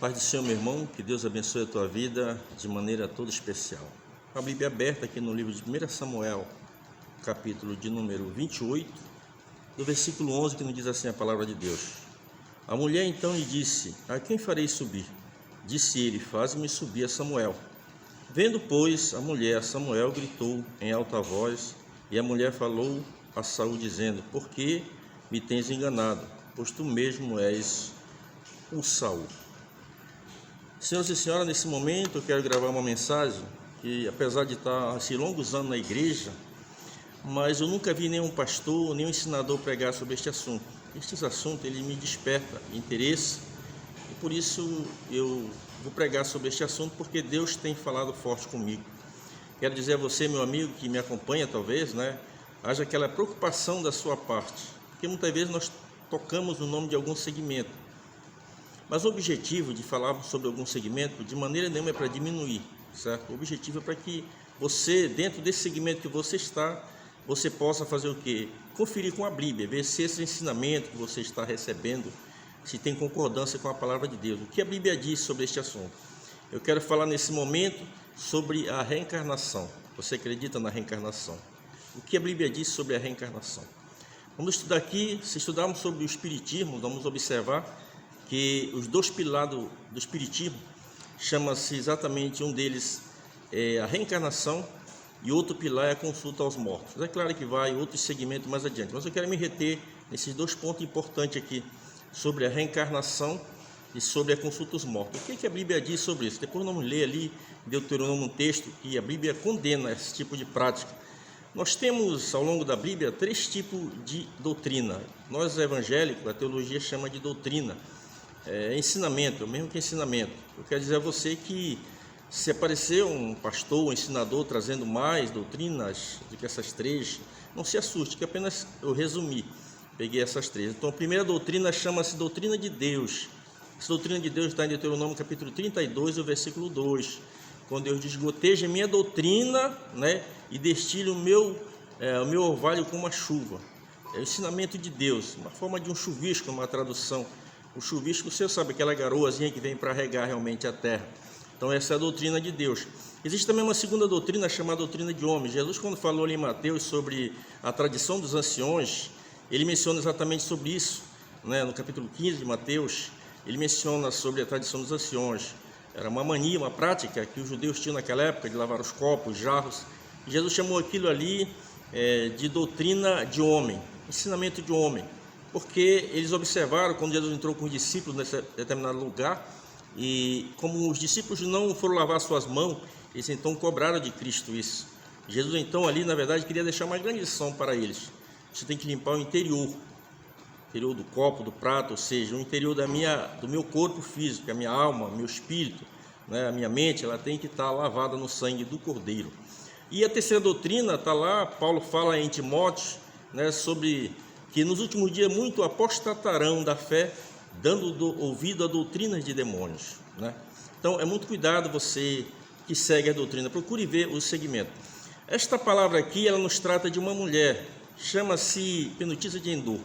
Paz do Senhor, meu irmão, que Deus abençoe a tua vida de maneira toda especial. Com a Bíblia aberta aqui no livro de 1 Samuel, capítulo de número 28, do versículo 11, que nos diz assim a palavra de Deus. A mulher então lhe disse: A quem farei subir? Disse ele: Faze-me subir a Samuel. Vendo, pois, a mulher a Samuel, gritou em alta voz, e a mulher falou a Saul, dizendo: Por que me tens enganado? Pois tu mesmo és o Saul. Senhoras e senhoras, nesse momento eu quero gravar uma mensagem que, apesar de estar esses longos anos na igreja, mas eu nunca vi nenhum pastor, nenhum ensinador pregar sobre este assunto. Este assunto, ele me desperta interesse e por isso eu vou pregar sobre este assunto, porque Deus tem falado forte comigo. Quero dizer a você, meu amigo, que me acompanha talvez, haja aquela preocupação da sua parte, porque muitas vezes nós tocamos no nome de algum segmento. Mas o objetivo de falar sobre algum segmento, de maneira nenhuma é para diminuir, certo? O objetivo é para que você, dentro desse segmento que você está, você possa fazer o quê? Conferir com a Bíblia, ver se esse ensinamento que você está recebendo, se tem concordância com a palavra de Deus. O que a Bíblia diz sobre este assunto? Eu quero falar nesse momento sobre a reencarnação. Você acredita na reencarnação? O que a Bíblia diz sobre a reencarnação? Vamos estudar aqui, se estudarmos sobre o Espiritismo, vamos observar que os dois pilares do Espiritismo, chama-se exatamente, um deles é a reencarnação e outro pilar é a consulta aos mortos. É claro que vai outro segmento mais adiante, mas eu quero me reter nesses dois pontos importantes aqui, sobre a reencarnação e sobre a consulta aos mortos. O que a Bíblia diz sobre isso? Depois vamos ler ali em Deuteronômio um texto que a Bíblia condena esse tipo de prática. Nós temos ao longo da Bíblia três tipos de doutrina. Nós evangélicos, a teologia chama de doutrina. Ensinamento, mesmo que ensinamento. Eu quero dizer a você que se aparecer um pastor, um ensinador trazendo mais doutrinas do que essas três, não se assuste, que apenas eu resumi, peguei essas três. Então a primeira doutrina chama-se doutrina de Deus. Essa doutrina de Deus está em Deuteronômio capítulo 32, o versículo 2, quando Deus diz: goteja minha doutrina, e destile o meu orvalho como a chuva. É o ensinamento de Deus, uma forma de um chuvisco, uma tradução. O chuvisco, você sabe, aquela garoazinha que vem para regar realmente a terra. Então essa é a doutrina de Deus. Existe também uma segunda doutrina chamada doutrina de homens. Jesus, quando falou ali em Mateus sobre a tradição dos anciões, ele menciona exatamente sobre isso, no capítulo 15 de Mateus, ele menciona sobre a tradição dos anciões. Era uma mania, uma prática que os judeus tinham naquela época de lavar os copos, jarros. E Jesus chamou aquilo ali de doutrina de homem, ensinamento de homem. Porque eles observaram, quando Jesus entrou com os discípulos nesse determinado lugar, e como os discípulos não foram lavar suas mãos, eles então cobraram de Cristo isso. Jesus então ali, na verdade, queria deixar uma grande lição para eles. Você tem que limpar o interior do copo, do prato, ou seja, o interior do meu corpo físico, a minha alma, meu espírito, a minha mente, ela tem que estar lavada no sangue do Cordeiro. E a terceira doutrina está lá, Paulo fala em Timóteo, sobre que nos últimos dias muito apostatarão da fé, dando ouvido a doutrinas de demônios. Então, é muito cuidado você que segue a doutrina, procure ver o segmento. Esta palavra aqui, ela nos trata de uma mulher, chama-se Penutisa de Endor.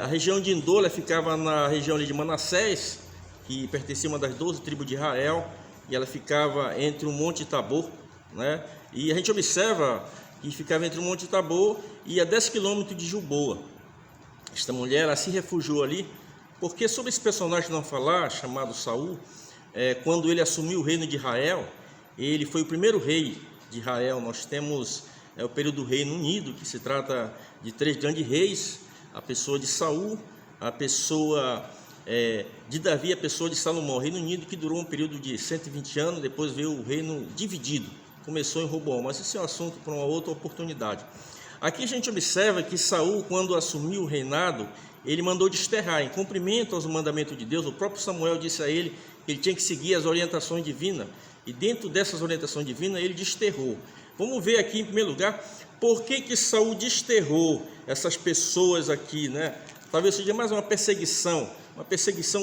A região de Endor, ela ficava na região ali de Manassés, que pertencia a uma das 12 tribos de Israel, e ela ficava entre o Monte Tabor, e a gente observa que ficava entre o Monte Tabor e a 10 quilômetros de Gilboa. Esta mulher, ela se refugiou ali, porque sobre esse personagem que não falar, chamado Saul, quando ele assumiu o reino de Israel, ele foi o primeiro rei de Israel. Nós temos o período do Reino Unido, que se trata de três grandes reis: a pessoa de Saul, a pessoa de Davi, a pessoa de Salomão. O Reino Unido que durou um período de 120 anos, depois veio o reino dividido, começou em Roboão, mas esse é um assunto para uma outra oportunidade. Aqui a gente observa que Saul, quando assumiu o reinado, ele mandou desterrar, em cumprimento aos mandamentos de Deus. O próprio Samuel disse a ele que ele tinha que seguir as orientações divinas, e dentro dessas orientações divinas ele desterrou. Vamos ver aqui, em primeiro lugar, por que Saul desterrou essas pessoas aqui, Talvez seja mais uma perseguição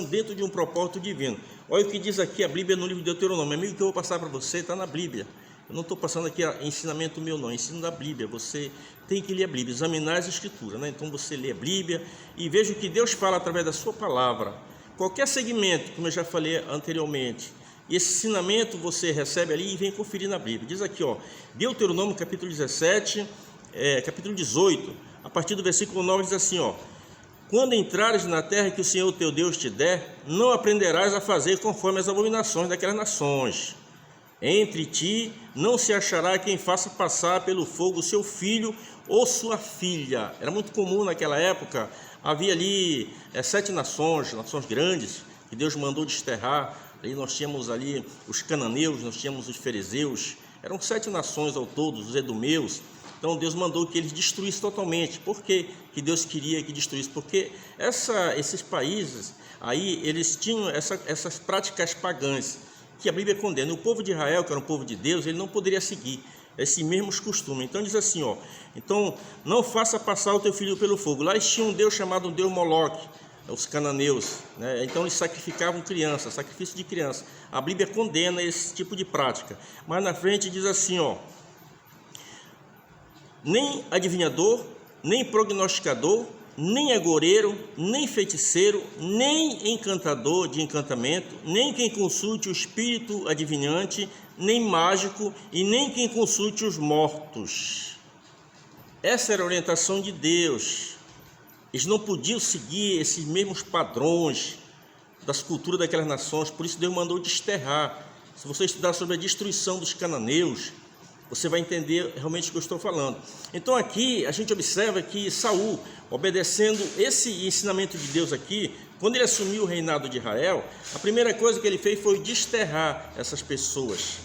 dentro de um propósito divino. Olha o que diz aqui a Bíblia no livro de Deuteronômio. Amigo, que eu vou passar para você, está na Bíblia. Eu não estou passando aqui ensinamento meu, não, ensino da Bíblia. Você tem que ler a Bíblia, examinar as Escrituras, Então você lê a Bíblia e veja o que Deus fala através da sua palavra. qualquer segmento, como eu já falei anteriormente, esse ensinamento você recebe ali e vem conferir na Bíblia. Diz aqui, ó, Deuteronômio capítulo 17, capítulo 18, a partir do versículo 9 diz assim, ó: quando entrares na terra que o Senhor teu Deus te der, não aprenderás a fazer conforme as abominações daquelas nações. Entre ti não se achará quem faça passar pelo fogo seu filho ou sua filha. Era muito comum naquela época, havia ali 7 nações grandes, que Deus mandou desterrar. Aí nós tínhamos ali os cananeus, nós tínhamos os fariseus, eram 7 nações ao todo, os edomeus. Então Deus mandou que eles destruíssem totalmente. Por que Deus queria que destruísse? Porque esses países aí, eles tinham essas práticas pagãs, que a Bíblia condena. O povo de Israel, que era um povo de Deus, ele não poderia seguir esses mesmos costumes. Então diz assim, ó: então não faça passar o teu filho pelo fogo. Lá existia um Deus chamado Deus Moloque, os cananeus, né? Então eles sacrificavam crianças, sacrifício de criança. A Bíblia condena esse tipo de prática. Mas na frente diz assim, ó: nem adivinhador, nem prognosticador, nem agoureiro, nem feiticeiro, nem encantador de encantamento, nem quem consulte o espírito adivinhante, nem mágico, e nem quem consulte os mortos. Essa era a orientação de Deus. Eles não podiam seguir esses mesmos padrões das culturas daquelas nações, por isso Deus mandou desterrar. Se você estudar sobre a destruição dos cananeus, você vai entender realmente o que eu estou falando. Então aqui a gente observa que Saul, obedecendo esse ensinamento de Deus aqui, quando ele assumiu o reinado de Israel, a primeira coisa que ele fez foi desterrar essas pessoas.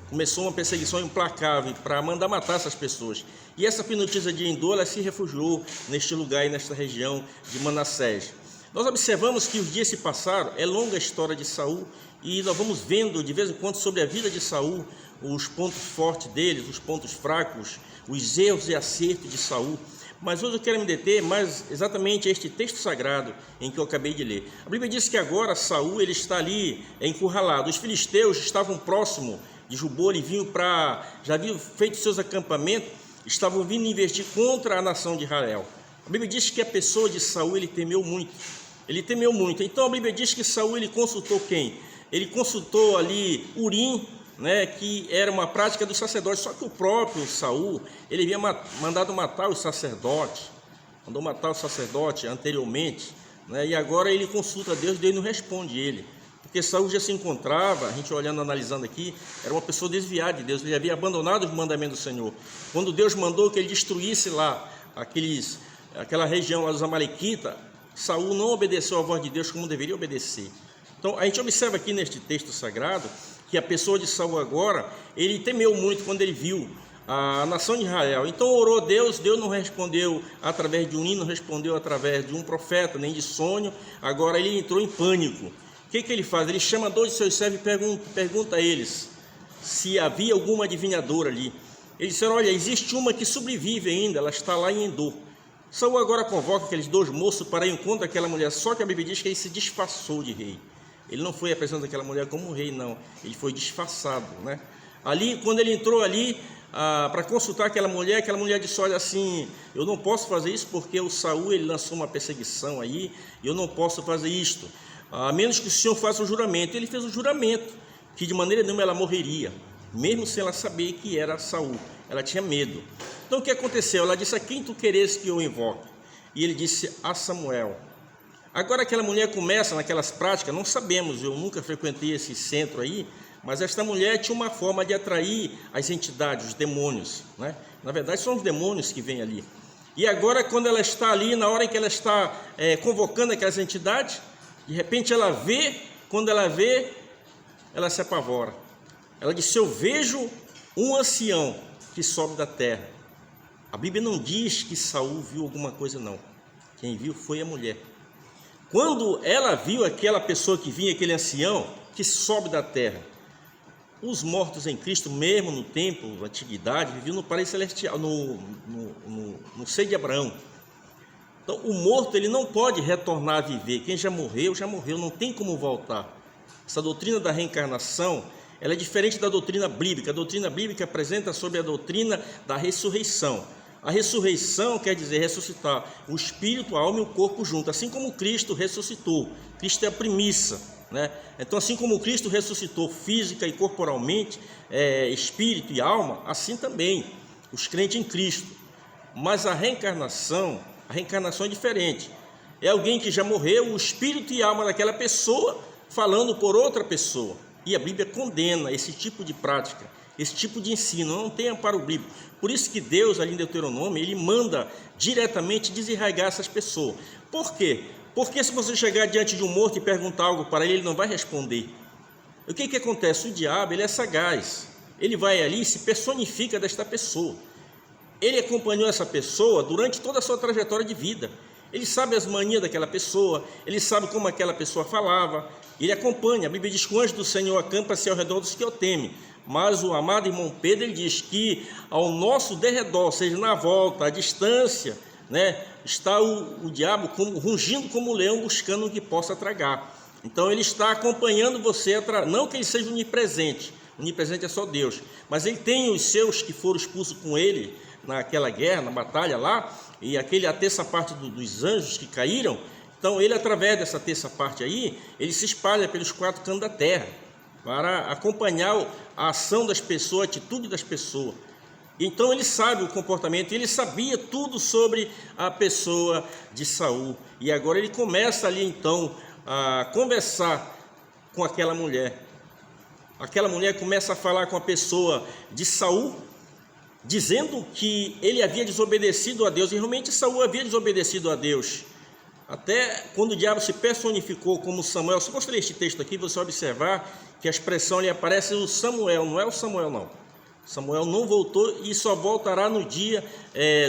Começou uma perseguição implacável para mandar matar essas pessoas. E essa penotisa de Endor, ela se refugiou neste lugar e nesta região de Manassés. Nós observamos que os dias se passaram, é longa a história de Saul, e nós vamos vendo de vez em quando sobre a vida de Saul, os pontos fortes deles, os pontos fracos, os erros e acertos de Saul. Mas hoje eu quero me deter mais exatamente a este texto sagrado em que eu acabei de ler. A Bíblia diz que agora Saul ele está ali encurralado. Os filisteus estavam próximos de Jubor e já haviam feito seus acampamentos, estavam vindo investir contra a nação de Israel. A Bíblia diz que a pessoa de Saul ele temeu muito. Ele temeu muito. Então a Bíblia diz que Saul ele consultou quem? Ele consultou ali Urim, né, que era uma prática dos sacerdotes. Só que o próprio Saul, ele havia mandado matar os sacerdotes, mandou matar o sacerdote anteriormente, né, e agora ele consulta a Deus, Deus não responde ele, porque Saul já se encontrava, a gente olhando, analisando aqui, era uma pessoa desviada de Deus, ele havia abandonado os mandamentos do Senhor. Quando Deus mandou que ele destruísse lá aquela região lá dos Amalequitas, Saul não obedeceu à voz de Deus como deveria obedecer. Então a gente observa aqui neste texto sagrado que a pessoa de Saul agora, ele temeu muito quando ele viu a nação de Israel. Então orou a Deus, Deus não respondeu através de um hino, não respondeu através de um profeta, nem de sonho. Agora ele entrou em pânico. O que ele faz? Ele chama 2 de seus servos e pergunta a eles se havia alguma adivinhadora ali. Eles disseram: olha, existe uma que sobrevive ainda, ela está lá em Endor. Saul agora convoca aqueles 2 moços para ir encontro daquela mulher, só que a Bíblia diz que ele se disfarçou de rei. Ele não foi apresentado àquela mulher como rei, não. Ele foi disfarçado, né? Ali, quando ele entrou ali para consultar aquela mulher disse: olha, assim, eu não posso fazer isso porque o Saul ele lançou uma perseguição aí, e eu não posso fazer isto, a menos que o Senhor faça o juramento. Ele fez o juramento, que de maneira nenhuma ela morreria, mesmo sem ela saber que era Saul. Ela tinha medo. Então o que aconteceu? Ela disse: a quem tu queres que eu invoque? E ele disse: a Samuel. Agora aquela mulher começa naquelas práticas, não sabemos, eu nunca frequentei esse centro aí, mas esta mulher tinha uma forma de atrair as entidades, os demônios, né? Na verdade são os demônios que vêm ali. E agora quando ela está ali, na hora em que ela está convocando aquelas entidades, de repente ela vê, quando ela vê, ela se apavora. Ela disse: eu vejo um ancião que sobe da terra. A Bíblia não diz que Saul viu alguma coisa, não. Quem viu foi a mulher. Quando ela viu aquela pessoa que vinha, aquele ancião que sobe da terra, os mortos em Cristo, mesmo no tempo, na antiguidade, viviam no paraíso celestial, no seio de Abraão. Então, o morto ele não pode retornar a viver. Quem já morreu, não tem como voltar. Essa doutrina da reencarnação, ela é diferente da doutrina bíblica. A doutrina bíblica apresenta sobre a doutrina da ressurreição. A ressurreição quer dizer ressuscitar o espírito, a alma e o corpo junto, assim como Cristo ressuscitou. Cristo é a premissa, né? Então, assim como Cristo ressuscitou física e corporalmente, espírito e alma, assim também os crentes em Cristo. Mas a reencarnação é diferente. É alguém que já morreu, o espírito e a alma daquela pessoa falando por outra pessoa. E a Bíblia condena esse tipo de prática, esse tipo de ensino, não tem amparo bíblico. Por isso que Deus, ali em Deuteronômio, ele manda diretamente desarraigar essas pessoas. Por quê? Porque se você chegar diante de um morto e perguntar algo para ele, ele não vai responder. O que acontece? O diabo, ele é sagaz. Ele vai ali e se personifica desta pessoa. Ele acompanhou essa pessoa durante toda a sua trajetória de vida. Ele sabe as manias daquela pessoa, ele sabe como aquela pessoa falava, ele acompanha. A Bíblia diz que o anjo do Senhor acampa-se ao redor dos que o temem. Mas o amado irmão Pedro, ele diz que ao nosso derredor, ou seja, na volta, à distância, né, está o diabo rugindo como um leão, buscando o que possa tragar. Então ele está acompanhando você, não que ele seja onipresente é só Deus, mas ele tem os seus que foram expulsos com ele naquela guerra, na batalha lá, e a terça parte dos anjos que caíram. Então ele, através dessa terça parte aí, ele se espalha pelos 4 cantos da terra, para acompanhar a ação das pessoas, a atitude das pessoas. Então ele sabe o comportamento, ele sabia tudo sobre a pessoa de Saul. E agora ele começa ali então a conversar com aquela mulher. Aquela mulher começa a falar com a pessoa de Saul, dizendo que ele havia desobedecido a Deus. E realmente Saul havia desobedecido a Deus. Até quando o diabo se personificou como Samuel. Se eu mostrei este texto aqui, você vai observar que a expressão ali aparece o Samuel, não é o Samuel não. Samuel não voltou e só voltará no dia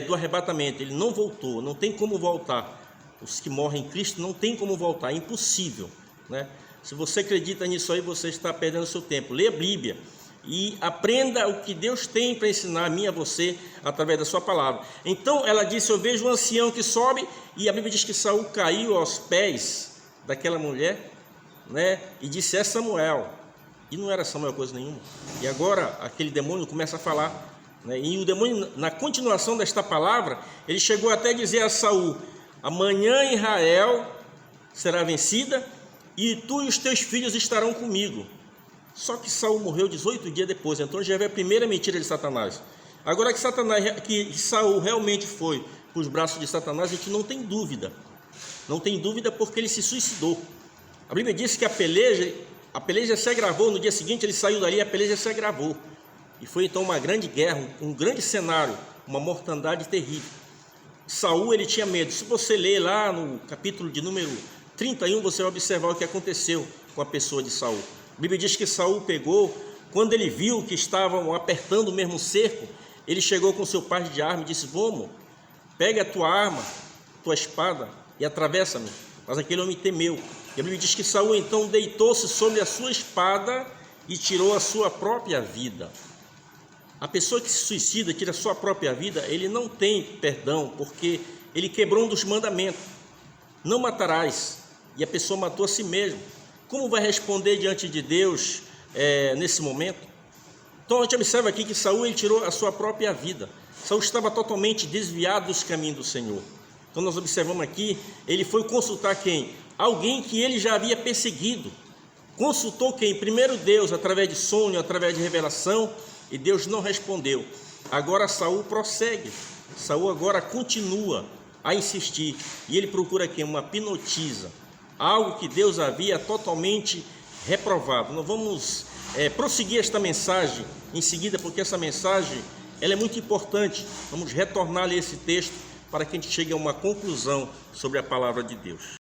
do arrebatamento. Ele não voltou, não tem como voltar. Os que morrem em Cristo não tem como voltar, é impossível, né? Se você acredita nisso aí, você está perdendo seu tempo. Leia a Bíblia e aprenda o que Deus tem para ensinar a mim e a você através da sua palavra. Então ela disse: eu vejo um ancião que sobe, e a Bíblia diz que Saul caiu aos pés daquela mulher, né? E disse: é Samuel. E não era Samuel coisa nenhuma. E agora aquele demônio começa a falar, né? E o demônio, na continuação desta palavra, ele chegou até a dizer a Saul: amanhã Israel será vencida, e tu e os teus filhos estarão comigo. Só que Saul morreu 18 dias depois. Então já veio a primeira mentira de Satanás. Agora que Saul realmente foi para os braços de Satanás, a gente não tem dúvida. Não tem dúvida, porque ele se suicidou. A Bíblia diz que a peleja se agravou. No dia seguinte ele saiu dali e a peleja se agravou. E foi então uma grande guerra, um grande cenário, uma mortandade terrível. Saul, ele tinha medo. Se você ler lá no capítulo de número 31, você vai observar o que aconteceu com a pessoa de Saul. A Bíblia diz que Saul pegou, quando ele viu que estavam apertando o mesmo cerco, ele chegou com seu par de arma e disse: vamos, pega a tua arma, tua espada e atravessa-me. Mas aquele homem temeu. E a Bíblia diz que Saul então deitou-se sobre a sua espada e tirou a sua própria vida. A pessoa que se suicida, tira a sua própria vida, ele não tem perdão, porque ele quebrou um dos mandamentos: não matarás. E a pessoa matou a si mesmo. Como vai responder diante de Deus nesse momento? Então a gente observa aqui que Saul, ele tirou a sua própria vida. Saul estava totalmente desviado dos caminhos do Senhor. Então nós observamos aqui, ele foi consultar quem? Alguém que ele já havia perseguido. Consultou quem? Primeiro Deus, através de sonho, através de revelação, e Deus não respondeu. Agora Saul prossegue. Saul agora continua a insistir, e ele procura aqui uma pinotisa, algo que Deus havia totalmente reprovado. Nós vamos prosseguir esta mensagem em seguida, porque essa mensagem ela é muito importante. Vamos retornar a ler esse texto para que a gente chegue a uma conclusão sobre a palavra de Deus.